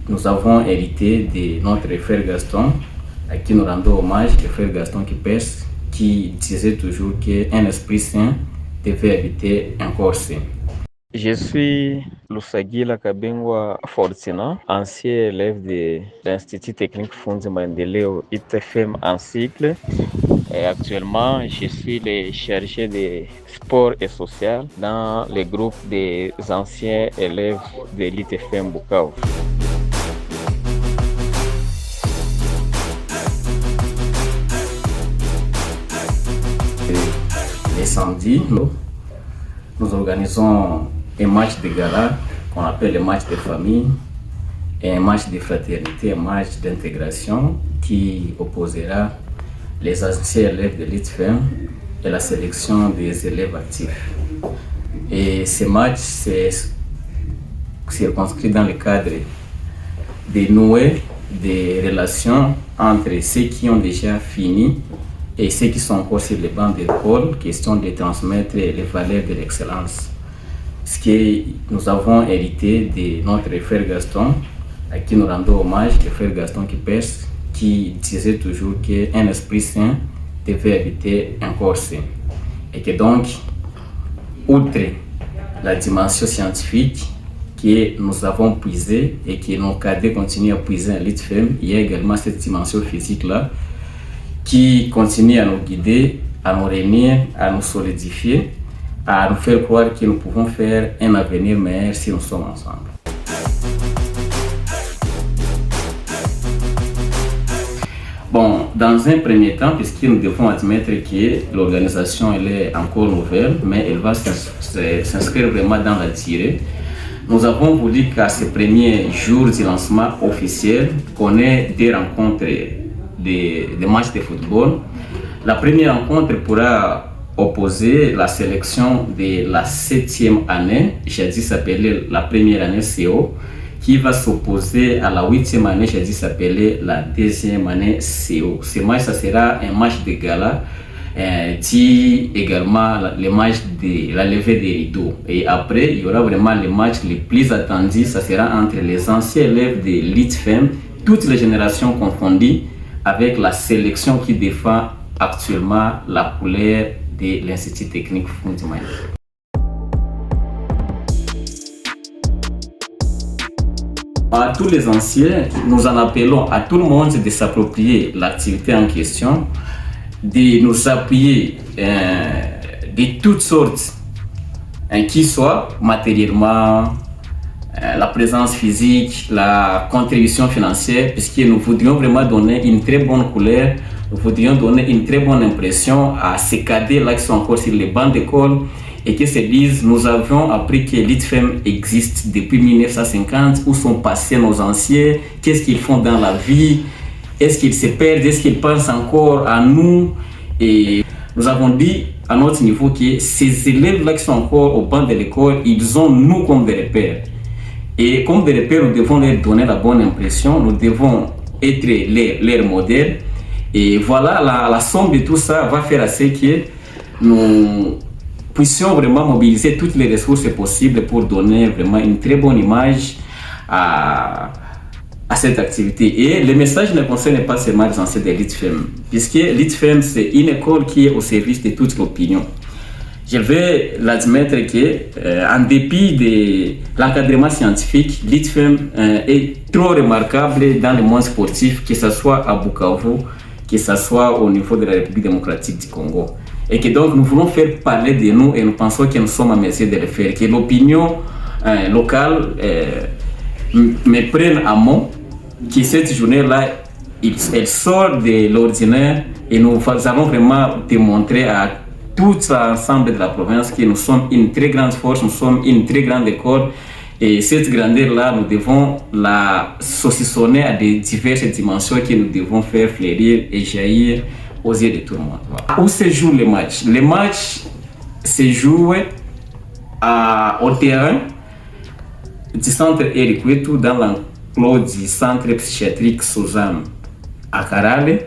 nous avons hérité de notre frère Gaston, à qui nous rendons hommage, le frère Gaston Kipes, qui disait toujours qu'un esprit saint devait habiter un corps saint. Je suis Lusagila Kabingwa Fortina, ancien élève de l'Institut technique Fundi Maendeleo ITFM en cycle. Et actuellement, je suis le chargé de sport et social dans le groupe des anciens élèves de l'ITFM Bukavu. Les samedis, nous organisons un match de gala qu'on appelle le match de famille, et un match de fraternité, un match d'intégration qui opposera les anciens élèves de l'ITFM et la sélection des élèves actifs. Et ce match s'est circonscrit dans le cadre de nouer des relations entre ceux qui ont déjà fini et ceux qui sont encore sur les bancs d'école, question de transmettre les valeurs de l'excellence. Ce que nous avons hérité de notre frère Gaston, à qui nous rendons hommage, le frère Gaston Kipes, qui disait toujours qu'un esprit saint devait habiter un corps saint. Et que donc, outre la dimension scientifique que nous avons puisée et que nos cadets continuent à puiser à l'ITFM, il y a également cette dimension physique-là qui continue à nous guider, à nous réunir, à nous solidifier, à nous faire croire que nous pouvons faire un avenir meilleur si nous sommes ensemble. Bon, dans un premier temps, puisque nous devons admettre que l'organisation elle est encore nouvelle, mais elle va s'inscrire vraiment dans la durée, nous avons voulu qu'à ces premiers jours du lancement officiel, qu'on ait des rencontres, des matchs de football. La première rencontre pourra opposer la sélection de la 7e année, jadis appelée la première année CO, qui va s'opposer à la 8e année, jadis appelée la 2e année CO. Ce match, ça sera un match de gala, dit également le match de la levée des rideaux. Et après, il y aura vraiment le match le plus attendu, ça sera entre les anciens élèves de l'ITFM, toutes les générations confondues, avec la sélection qui défend actuellement la couleur de l'Institut technique Fundi Maendeleo. À tous les anciens, nous en appelons à tout le monde de s'approprier l'activité en question, de nous appuyer de toutes sortes, qui soit matériellement, la présence physique, la contribution financière, puisque nous voudrions vraiment donner une très bonne couleur, nous voudrions donner une très bonne impression à ces cadets-là qui sont encore sur les bancs d'école et qui se disent, nous avons appris que l'ITFM existe depuis 1950, où sont passés nos anciens, qu'est-ce qu'ils font dans la vie, est-ce qu'ils se perdent, est-ce qu'ils pensent encore à nous. Et nous avons dit à notre niveau que ces élèves-là qui sont encore au banc de l'école, ils ont nous comme des repères. Et comme des repères, nous devons leur donner la bonne impression, nous devons être leur modèle. Et voilà, la somme de tout ça va faire à ce que nous puissions vraiment mobiliser toutes les ressources possibles pour donner vraiment une très bonne image à cette activité. Et le message ne concerne pas seulement les anciens de l'ITFM, puisque l'ITFM, c'est une école qui est au service de toute l'opinion. Je vais l'admettre que, en dépit de l'encadrement scientifique, l'ITFM est trop remarquable dans le monde sportif, que ce soit à Bukavu, que ce soit au niveau de la République démocratique du Congo. Et que donc nous voulons faire parler de nous et nous pensons que nous sommes en mesure de le faire, que l'opinion locale me prenne à mot, que cette journée-là, elle sort de l'ordinaire et nous allons vraiment démontrer à tout l'ensemble de la province que nous sommes une très grande force, nous sommes une très grande école. Et cette grandeur-là, nous devons la saucissonner à des diverses dimensions que nous devons faire fleurir et jaillir aux yeux de tout le monde. Voilà. Où se joue le match? Le match se joue au terrain du centre Eric Wetu, dans l'enclos du centre psychiatrique Suzanne à Karale.